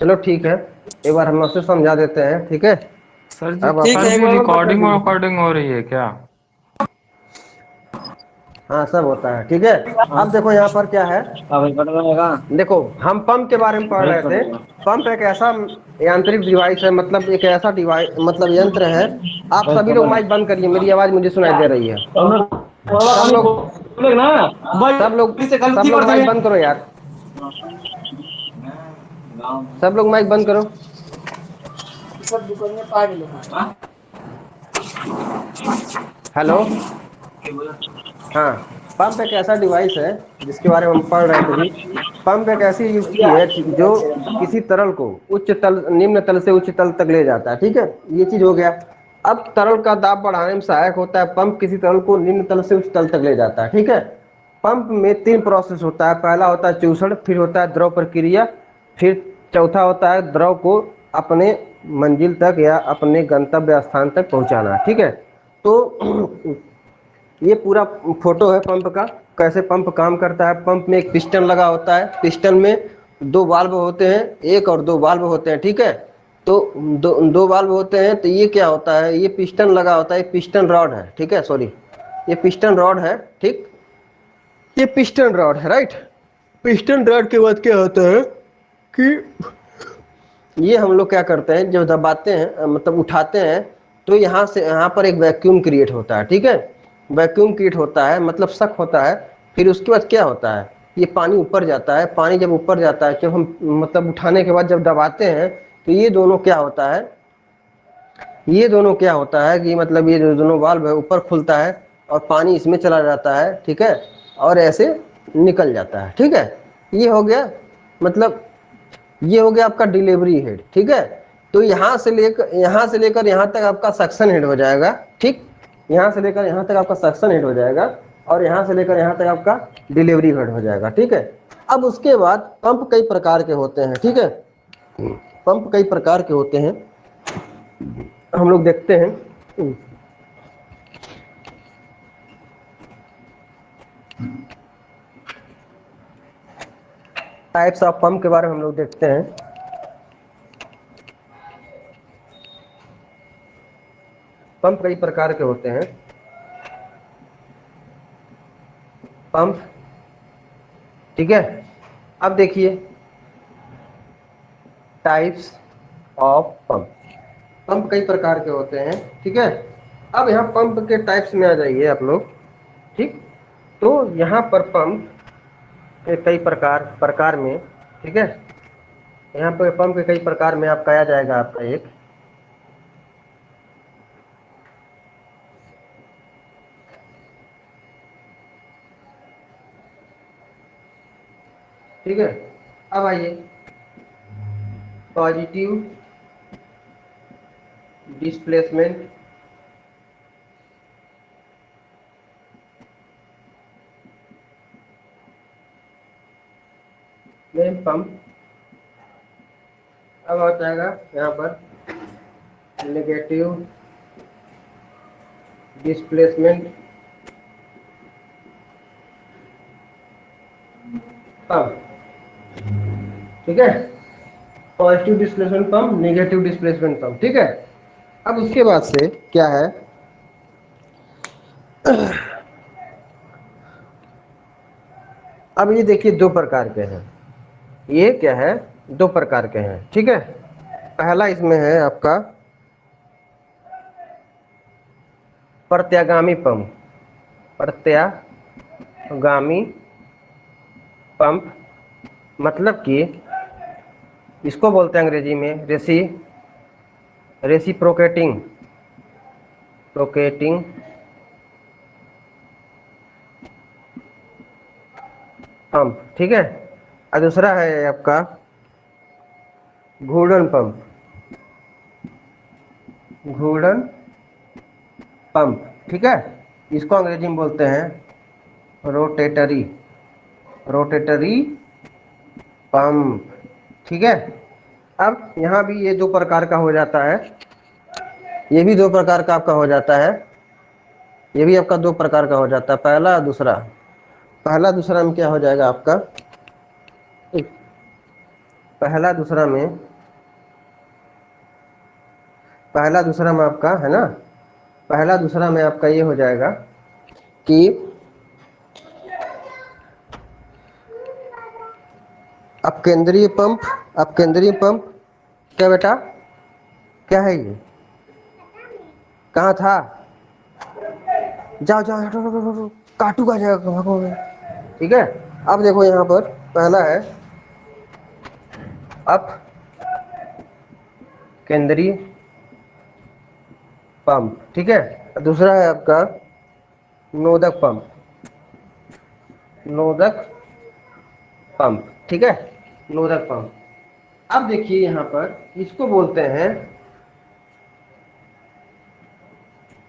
चलो ठीक है, एक बार हम उससे समझा देते हैं, ठीक है। सर जी, अब ठीक सर है, एक जी बार और बता रिकॉर्डिंग दीजिए। रिकॉर्डिंग हो रही है क्या? हाँ सब होता है, ठीक है। हाँ अब देखो यहाँ पर क्या है, भाई कट रहेगा। देखो हम पंप के बारे में पढ़ वेट रहे थे। करूंगा। पंप एक ऐसा यांत्रिक डिवाइस है, मतलब एक ऐसा डिवाइस, मतलब यंत्र है। आप बस सभी लोग खबर है। माइक बंद करिए, मेरी आवाज मुझे सुनाई दे रही है। थोड़ा सब खाली लोग बोले ना भाई, सब लोग से सब गलती लोग कर माइक दिए। बंद करो यार, गाँव सब लोग माइक बंद करो। सब दुकान में पानी लो। हेलो। हाँ, पंप एक ऐसा डिवाइस है जिसके बारे में हम पढ़ रहे थे भी। पंप एक ऐसी युक्ति है जो किसी तरल को उच्च तल निम्न तल से उच्च तल तक ले जाता है, ठीक है। ये चीज हो गया। अब तरल का दाब बढ़ाने में सहायक होता है पंप, किसी तरल को निम्न तल से उच्च तल तक ले जाता है, ठीक है। पंप में 3 प्रोसेस होता है, पहला होता है चूसण, फिर होता है द्रव प्रक्रिया, फिर चौथा होता है द्रव को अपने मंजिल तक या अपने गंतव्य स्थान तक पहुंचाना, ठीक है। तो ये पूरा फोटो है पंप का, कैसे पंप काम करता है। पंप में एक पिस्टन लगा होता है, पिस्टन में 2 वाल्व होते हैं, एक और 2 वाल्व होते हैं, ठीक है। तो दो वाल्व होते हैं, तो ये क्या होता है, ये पिस्टन लगा होता है, पिस्टन रॉड है, ठीक है, सॉरी, ये पिस्टन रॉड है, ठीक। ये पिस्टन रॉड है, राइट। पिस्टन रॉड के बाद क्या होता है कि ये हम लोग क्या करते हैं, जब दबाते हैं मतलब उठाते हैं, तो यहाँ से यहाँ पर एक वैक्यूम क्रिएट होता है, ठीक है। वैक्यूम क्रिएट होता है, मतलब शक होता है। फिर उसके बाद क्या होता है, ये पानी ऊपर जाता है। पानी जब ऊपर जाता है, जब हम मतलब उठाने के बाद जब दबाते हैं, तो ये दोनों क्या होता है, ये दोनों क्या होता है कि मतलब ये जो दोनों वाल्व है ऊपर खुलता है और पानी इसमें चला जाता है, ठीक है, और ऐसे निकल जाता है, ठीक है। ये हो गया, मतलब ये हो गया आपका डिलीवरी हेड, ठीक है। तो यहाँ से लेकर यहाँ तक आपका सक्शन हेड हो जाएगा, ठीक। यहाँ से लेकर यहाँ तक आपका सक्शन हेड हो जाएगा, और यहाँ से लेकर यहाँ तक आपका डिलीवरी हेड हो जाएगा, ठीक है। अब उसके बाद पंप कई प्रकार के होते हैं, ठीक है। पंप कई प्रकार के होते हैं, हम लोग देखते हैं। टाइप्स ऑफ पंप के बारे में हम लोग देखते हैं। पंप कई प्रकार के होते हैं। पंप, ठीक है। अब देखिए टाइप्स ऑफ पंप। पंप कई प्रकार के होते हैं, ठीक है। अब यहाँ पंप के टाइप्स में आ जाइए आप लोग, ठीक। तो यहाँ पर पंप के कई प्रकार में, ठीक है। यहाँ पर पंप के कई प्रकार में आपका आ जाएगा आपका एक, ठीक है। अब आइए पॉजिटिव डिस्प्लेसमेंट में पंप। अब आ जाएगा यहाँ पर नेगेटिव डिस्प्लेसमेंट पंप, ठीक है। Positive displacement pump, negative displacement pump, ठीक है। अब उसके बाद से क्या है, अब ये देखिए 2 प्रकार के हैं। ये क्या है, 2 प्रकार के हैं, ठीक है। पहला इसमें है आपका प्रत्यागामी पंप। प्रत्यागामी पंप मतलब कि इसको बोलते हैं अंग्रेजी में रेसिप्रोकेटिंग प्रोकेटिंग पंप, ठीक है। और दूसरा है आपका घूर्णन पंप। घूर्णन पंप, ठीक है। इसको अंग्रेजी में बोलते हैं रोटेटरी पंप, ठीक है। अब यहाँ भी ये 2 प्रकार का हो जाता है, ये भी 2 प्रकार का आपका हो जाता है। ये भी आपका 2 प्रकार का हो जाता है, पहला दूसरा। पहला दूसरा में क्या हो जाएगा आपका, पहला दूसरा में पहला दूसरा में आपका है ना, पहला दूसरा में आपका ये हो जाएगा कि अपकेंद्रीय पंप क्या बेटा, क्या है ये, कहाँ था, जाओ जाओ हटो हटो हटो, हटो, काटूगा जाएगा भागोगे। ठीक है, अब देखो यहाँ पर पहला है अप केंद्रीय पंप, ठीक है, दूसरा है आपका नोदक पंप, नोदक पंप, ठीक है, नोदक पंप। अब देखिए यहाँ पर इसको बोलते हैं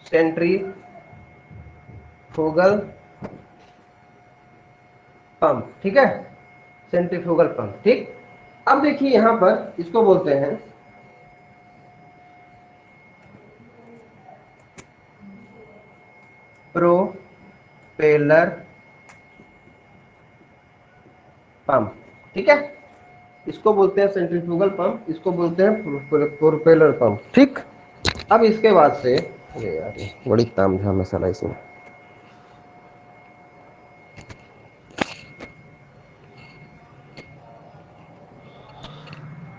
सेंट्रीफ्यूगल पंप, ठीक है, सेंट्रीफ्यूगल पंप, ठीक। अब देखिए यहाँ पर इसको बोलते हैं प्रोपेलर पंप, ठीक है, इसको बोलते हैं सेंट्रीफ्यूगल पंप, इसको बोलते हैं प्रोपेलर पंप, ठीक। अब इसके बाद से अरे यार बड़ी तामझाम है साला इसमें,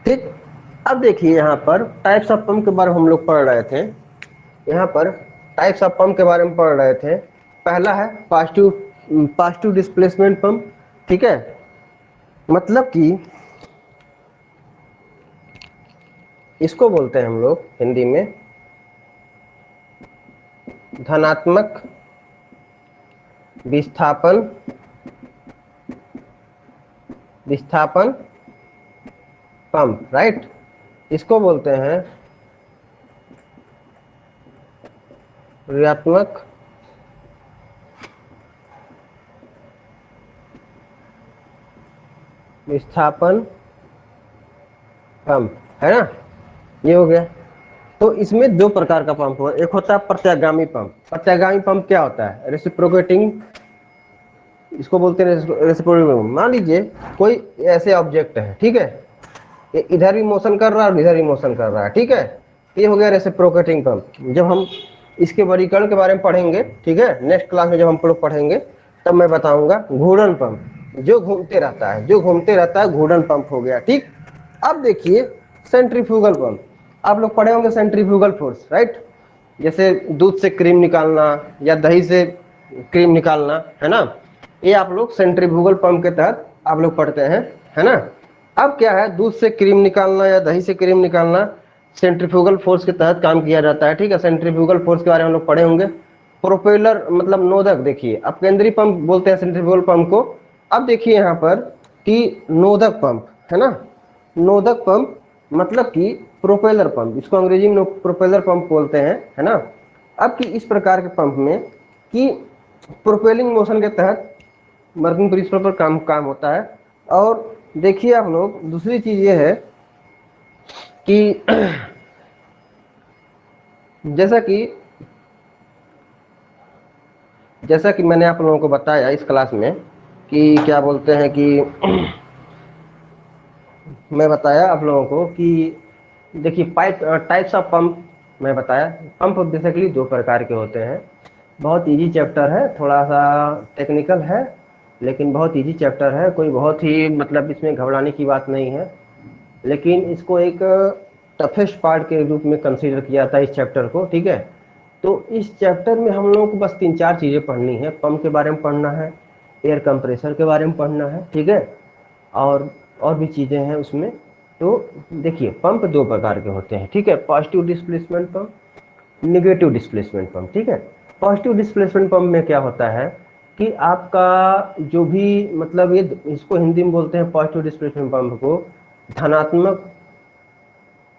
ठीक। अब देखिए यहाँ पर टाइप्स ऑफ पंप के बारे में हम लोग पढ़ रहे थे, यहाँ पर टाइप्स ऑफ पंप के बारे में पढ़ रहे थे। पहला है पॉजिटिव डिस्प्लेसमेंट पंप, ठीक है, मतलब कि इसको बोलते हैं हम लोग हिंदी में धनात्मक विस्थापन पंप, राइट। इसको बोलते हैं ऋणात्मक विस्थापन पंप, है ना, ये हो गया। तो इसमें दो प्रकार का पंप हो, एक होता है प्रत्यागामी पंप। प्रत्यागामी पंप क्या होता है, रेसिप्रोकेटिंग, इसको बोलते हैं रेसिप्रोकेटिंग। मान लीजिए कोई ऐसे ऑब्जेक्ट है, ठीक है, ये इधर भी मोशन कर रहा है और इधर भी मोशन कर रहा है, ठीक है, ये हो गया रेसिप्रोकेटिंग पंप। जब हम इसके वर्गीकरण के बारे में पढ़ेंगे, ठीक है, नेक्स्ट क्लास में जब हम लोग पढ़ेंगे तब मैं बताऊंगा। घूर्णन पंप, जो घूमते रहता है, घूर्णन पंप हो गया, ठीक। अब देखिए सेंट्रीफ्यूगल पंप, आप लोग पढ़े होंगे सेंट्रीफ्यूगल फोर्स, राइट, जैसे दूध से क्रीम निकालना या दही से क्रीम निकालना, है ना, ये आप लोग सेंट्रीफ्यूगल पंप के तहत आप लोग पढ़ते हैं, है ना। अब क्या है, दूध से क्रीम निकालना या दही से क्रीम निकालना सेंट्रीफ्यूगल फोर्स के तहत काम किया जाता है, ठीक है। सेंट्रीफ्यूगल फोर्स के बारे में हम लोग पढ़े होंगे। प्रोपेलर मतलब नोदक, देखिए अब केंद्रीय पंप बोलते हैं सेंट्रीफ्यूगल पंप को। अब देखिए यहाँ पर कि नोदक पंप, है ना, नोदक पंप मतलब कि प्रोपेलर पंप, इसको अंग्रेजी में प्रोपेलर पंप बोलते हैं, है ना। अब कि इस प्रकार के पंप में कि प्रोपेलिंग मोशन के तहत वर्किंग प्रिंसिपल पर काम होता है। और देखिए आप लोग दूसरी चीज ये है कि जैसा कि मैंने आप लोगों को बताया इस क्लास में कि क्या बोलते हैं कि मैं बताया आप लोगों को कि देखिए टाइप्स ऑफ पंप मैं बताया। पंप बेसिकली दो प्रकार के होते हैं। बहुत इजी चैप्टर है, थोड़ा सा टेक्निकल है लेकिन बहुत इजी चैप्टर है, कोई बहुत ही मतलब इसमें घबराने की बात नहीं है, लेकिन इसको एक टफेस्ट पार्ट के रूप में कंसीडर किया था इस चैप्टर को, ठीक है। तो इस चैप्टर में हम लोगों को बस 3-4 चीज़ें पढ़नी है। पंप के बारे में पढ़ना है, एयर कंप्रेसर के बारे में पढ़ना है, ठीक है, और भी चीज़ें हैं उसमें। तो देखिए पंप दो प्रकार के होते हैं, ठीक है, positive displacement pump, negative displacement pump, ठीक है। पॉजिटिव डिस्प्लेसमेंट पंप में क्या होता है कि आपका जो भी मतलब ये इसको हिंदी में बोलते हैं पॉजिटिव डिस्प्लेसमेंट पंप को धनात्मक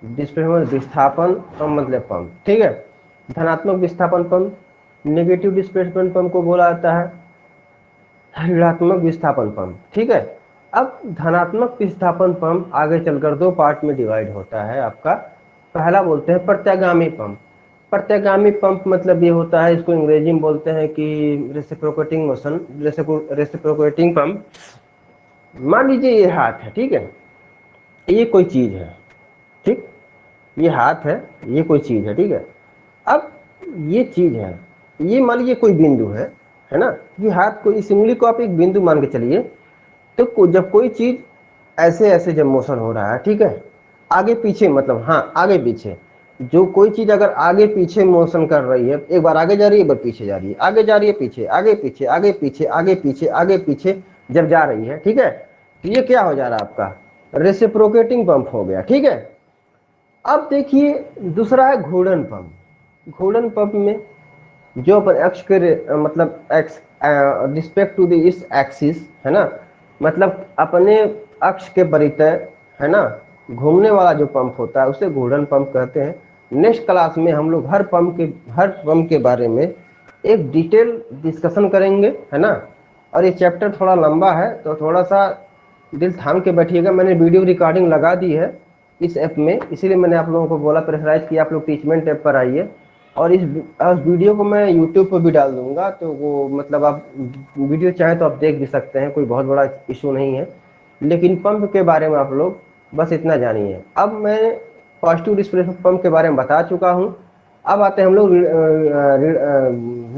डिस्प्लेसमेंट विस्थापन पंप मतलब पंप, ठीक है, धनात्मक विस्थापन पंप। नेगेटिव डिस्प्लेसमेंट पंप को बोला जाता है ऋणात्मक विस्थापन पंप, ठीक है। अब धनात्मक विस्थापन पंप आगे चलकर दो पार्ट में डिवाइड होता है आपका। पहला बोलते हैं प्रत्यागामी पंप। प्रत्यागामी पंप मतलब ये होता है, इसको अंग्रेजी में बोलते हैं कि रेसिप्रोकेटिंग मोशन, रेसिप्रोकेटिंग पंप। मान लीजिए ये हाथ है, ठीक है, ये कोई चीज है, ठीक, ये हाथ है, ये कोई चीज़ है, ठीक है। अब ये चीज़ है, ये मान लीजिए कोई बिंदु है ना। ये हाथ को, इस उंगली को आप एक बिंदु मान के चलिए। तो जब कोई चीज़ ऐसे ऐसे जब मोशन हो रहा है, ठीक है, आगे पीछे मतलब, हाँ आगे पीछे, जो कोई चीज़ अगर आगे पीछे मोशन कर रही है, एक बार आगे जा रही है, एक बार पीछे जा रही है, आगे जा रही है, पीछे, आगे पीछे, आगे पीछे, आगे पीछे, आगे पीछे जब जा रही है, ठीक है, तो ये क्या हो जा रहा है आपका, रेसिप्रोकेटिंग पंप हो गया, ठीक है। अब देखिए दूसरा है घूर्णन पंप। घूर्णन पंप में जो अपन एक्स के मतलब एक्स रिस्पेक्ट टू द इस एक्सिस, है ना, मतलब अपने अक्ष के परितय, है ना, घूमने वाला जो पंप होता है उसे घूर्णन पंप कहते हैं। नेक्स्ट क्लास में हम लोग हर पंप के बारे में एक डिटेल डिस्कशन करेंगे, है ना। और ये चैप्टर थोड़ा लंबा है तो थोड़ा सा दिल थाम के बैठिएगा। मैंने वीडियो रिकॉर्डिंग लगा दी है इस ऐप में, इसीलिए मैंने आप लोगों को बोला, प्रेशराइज किया आप लोग टीचमेंट ऐप पर आइए। और इस वीडियो को मैं यूट्यूब पर भी डाल दूंगा, तो वो मतलब आप वीडियो चाहें तो आप देख भी सकते हैं, कोई बहुत बड़ा इशू नहीं है। लेकिन पंप के बारे में आप लोग बस इतना जानिए। अब मैं पॉजिटिव डिस्प्लेसमेंट पंप के बारे में बता चुका हूँ। अब आते हैं हम लोग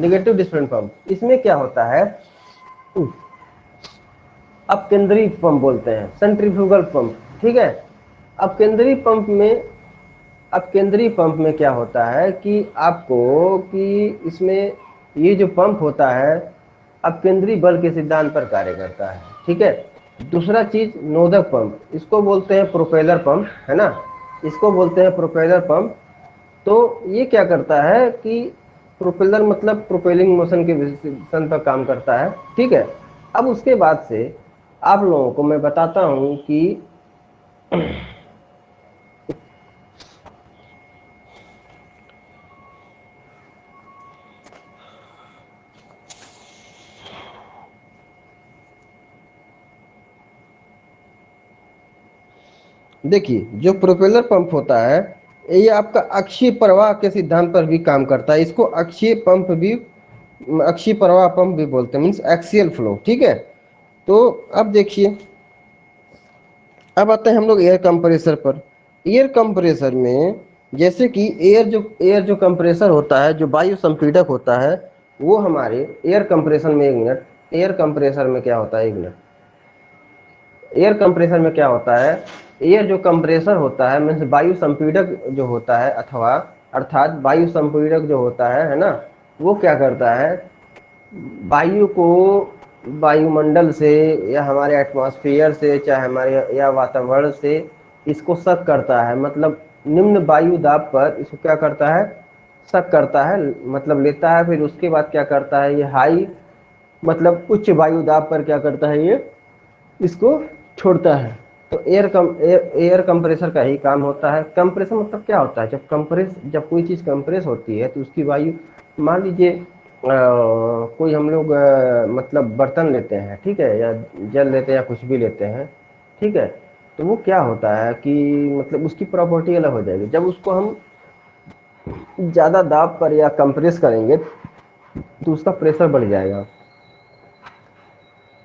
निगेटिव डिस्प्लेसमेंट पंप। इसमें क्या होता है, अब केंद्रीय पंप बोलते हैं, सेंट्रीफ्यूगल पंप, ठीक है। अब केंद्रीय पंप में अब केंद्रीय पंप में क्या होता है कि आपको कि इसमें ये जो पंप होता है अब केंद्रीय बल के सिद्धांत पर कार्य करता है, ठीक है। दूसरा चीज नोदक पंप, इसको बोलते हैं प्रोपेलर पंप, है ना, इसको बोलते हैं प्रोपेलर पंप। तो ये क्या करता है कि प्रोपेलर मतलब प्रोपेलिंग मोशन के सिद्धांत पर काम करता है, ठीक है। अब उसके बाद से आप लोगों को मैं बताता हूं कि देखिए जो प्रोपेलर पंप होता है ये आपका अक्षीय प्रवाह के सिद्धांत पर भी काम करता है। इसको अक्षीय प्रवाह पंप भी बोलते हैं, मीन्स एक्सियल फ्लो, ठीक है। तो अब देखिए, अब आते हैं हम लोग एयर कंप्रेसर पर। एयर कंप्रेसर में जैसे कि एयर जो कंप्रेसर होता है, जो वायु संपीड़क होता है, वो हमारे एयर कंप्रेसर में, एक मिनट, एयर कंप्रेसर में क्या होता है, एक मिनट, एयर कंप्रेसर में क्या होता है, एयर जो कंप्रेसर होता है मीन्स वायु संपीड़क जो होता है, अथवा अर्थात वायु संपीड़क जो होता है ना, वो क्या करता है, वायु को वायुमंडल से या हमारे एटमॉस्फेयर से, चाहे हमारे या वातावरण से इसको शक करता है, मतलब निम्न वायु दाब पर इसको क्या करता है, शक करता है, मतलब लेता है। फिर उसके बाद क्या करता है, ये हाई मतलब उच्च वायु दाब पर क्या करता है, ये इसको छोड़ता है। तो एयर कंप्रेसर का ही काम होता है। कंप्रेसर मतलब क्या होता है, जब कोई चीज़ कंप्रेस होती है तो उसकी वायु, मान लीजिए कोई हम लोग मतलब बर्तन लेते हैं, ठीक है, या जल लेते हैं या कुछ भी लेते हैं, ठीक है। तो वो क्या होता है कि मतलब उसकी प्रॉपर्टी अलग हो जाएगी। जब उसको हम ज़्यादा दाब पर या कंप्रेस करेंगे तो उसका प्रेशर बढ़ जाएगा।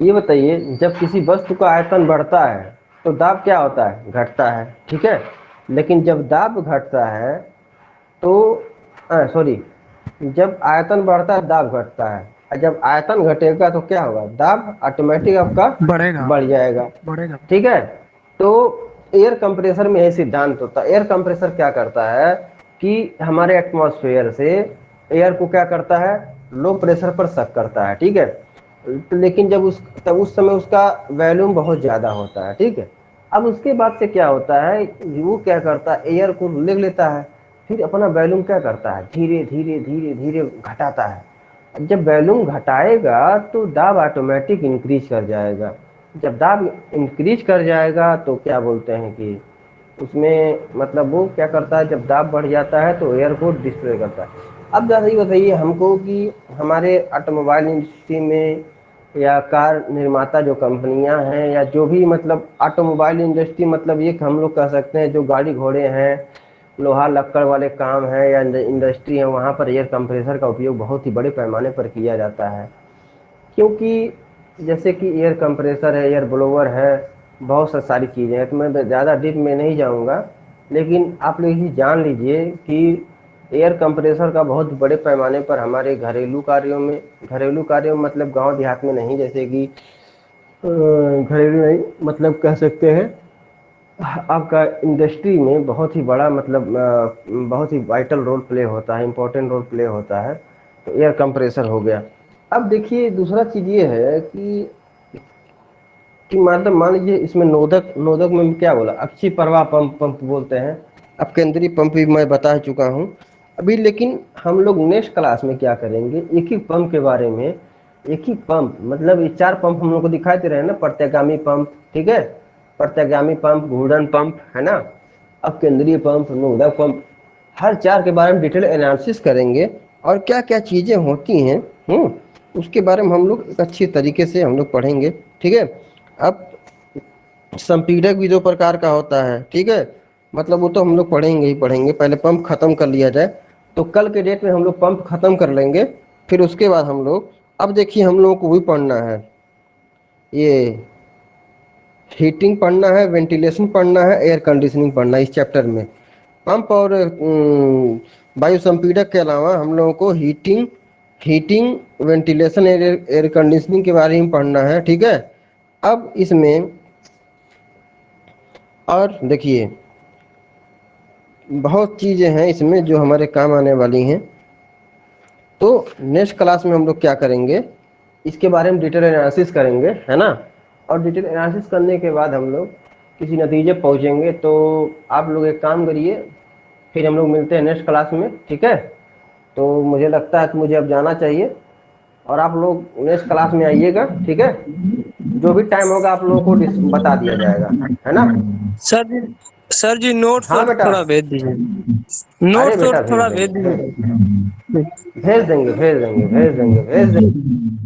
ये बताइए, जब किसी वस्तु का आयतन बढ़ता है तो दाब क्या होता है, घटता है, ठीक है। लेकिन जब दाब घटता है तो सॉरी, जब आयतन बढ़ता है दाब घटता है, और जब आयतन घटेगा तो क्या होगा, दाब ऑटोमेटिक आपका बढ़ेगा बढ़ जाएगा, बढ़ेगा। ठीक है। तो एयर कंप्रेसर में यही सिद्धांत होता है। एयर कंप्रेसर क्या करता है कि हमारे एटमॉस्फेयर से एयर को क्या करता है, लो प्रेशर पर सक करता है, ठीक है। लेकिन तब उस समय उसका वॉल्यूम बहुत ज़्यादा होता है, ठीक है। अब उसके बाद से क्या होता है, वो क्या करता है, एयर को ले लेता है, फिर अपना वॉल्यूम क्या करता है, धीरे धीरे धीरे धीरे घटाता है। जब वॉल्यूम घटाएगा तो दाब ऑटोमेटिक इंक्रीज कर जाएगा। जब दाब इंक्रीज कर जाएगा तो क्या बोलते हैं कि उसमें मतलब वो क्या करता है, जब दाब बढ़ जाता है तो एयर को डिस्प्ले करता है। अब ज़्यादा ही बताइए हमको कि हमारे ऑटोमोबाइल इंडस्ट्री में या कार निर्माता जो कंपनियां हैं, या जो भी मतलब ऑटोमोबाइल इंडस्ट्री मतलब ये हम लोग कह सकते हैं, जो गाड़ी घोड़े हैं, लोहा लक्कड़ वाले काम है या इंडस्ट्री है, वहाँ पर एयर कंप्रेसर का उपयोग बहुत ही बड़े पैमाने पर किया जाता है। क्योंकि जैसे कि एयर कंप्रेसर है, एयर ब्लोअर है, बहुत सारी चीज़ें हैं, तो मैं ज़्यादा डीप में नहीं जाऊँगा। लेकिन आप लोग ये जान लीजिए कि एयर कंप्रेसर का बहुत बड़े पैमाने पर हमारे घरेलू कार्यों में मतलब गांव देहात में नहीं, जैसे कि घरेलू नहीं मतलब कह सकते हैं आपका इंडस्ट्री में बहुत ही बड़ा मतलब बहुत ही वाइटल रोल प्ले होता है, इम्पोर्टेंट रोल प्ले होता है, तो एयर कंप्रेसर हो गया। अब देखिए दूसरा चीज़ ये है कि मतलब मान लीजिए इसमें नोदक नोदक में क्या बोला, अक्षीय प्रवाह पंप बोलते हैं। अब केंद्रीय पंप भी मैं बता चुका हूँ अभी, लेकिन हम लोग नेक्स्ट क्लास में क्या करेंगे, एक ही पंप के बारे में। एक ही पंप मतलब ये 4 पंप हम लोग को दिखाई दे रहे हैं ना, प्रत्यागामी पंप, ठीक है, प्रत्यागामी पंप, घूर्णन पंप, है ना, अब केंद्रीय पंप, नोदक पंप, हर 4 के बारे में डिटेल एनालिसिस करेंगे और क्या क्या चीज़ें होती हैं उसके बारे में हम लोग एक अच्छी तरीके से हम लोग पढ़ेंगे, ठीक है। अब संपीड़क भी 2 प्रकार का होता है, ठीक है, मतलब वो तो हम लोग पढ़ेंगे ही पढ़ेंगे, पहले पंप खत्म कर लिया जाए। तो कल के डेट में हम लोग पंप खत्म कर लेंगे, फिर उसके बाद हम लोग, अब देखिए हम लोगों को भी पढ़ना है, ये हीटिंग पढ़ना है, वेंटिलेशन पढ़ना है, एयर कंडीशनिंग पढ़ना है इस चैप्टर में। पंप और वायु संपीड़क के अलावा हम लोगों को हीटिंग वेंटिलेशन, एयर कंडीशनिंग के बारे में पढ़ना है, ठीक है। अब इसमें और देखिए बहुत चीज़ें हैं इसमें जो हमारे काम आने वाली हैं, तो नेक्स्ट क्लास में हम लोग क्या करेंगे, इसके बारे में डिटेल एनालिसिस करेंगे, है ना। और डिटेल एनालिसिस करने के बाद हम लोग किसी नतीजे पहुंचेंगे। तो आप लोग एक काम करिए, फिर हम लोग मिलते हैं नेक्स्ट क्लास में, ठीक है। तो मुझे लगता है कि मुझे अब जाना चाहिए और आप लोग नेक्स्ट क्लास में आइएगा, ठीक है। जो भी टाइम होगा आप लोगों को बता दिया जाएगा, है ना। सर जी, सर जी नोट्स हाँ और बेटा, थोड़ा भेज दीजिए, अरे नोट्स बेटा और भेज थोड़ा भेज देंगे, दीजिए। भेज देंगे, भेज देंगे, भेज देंगे, भेज देंगे।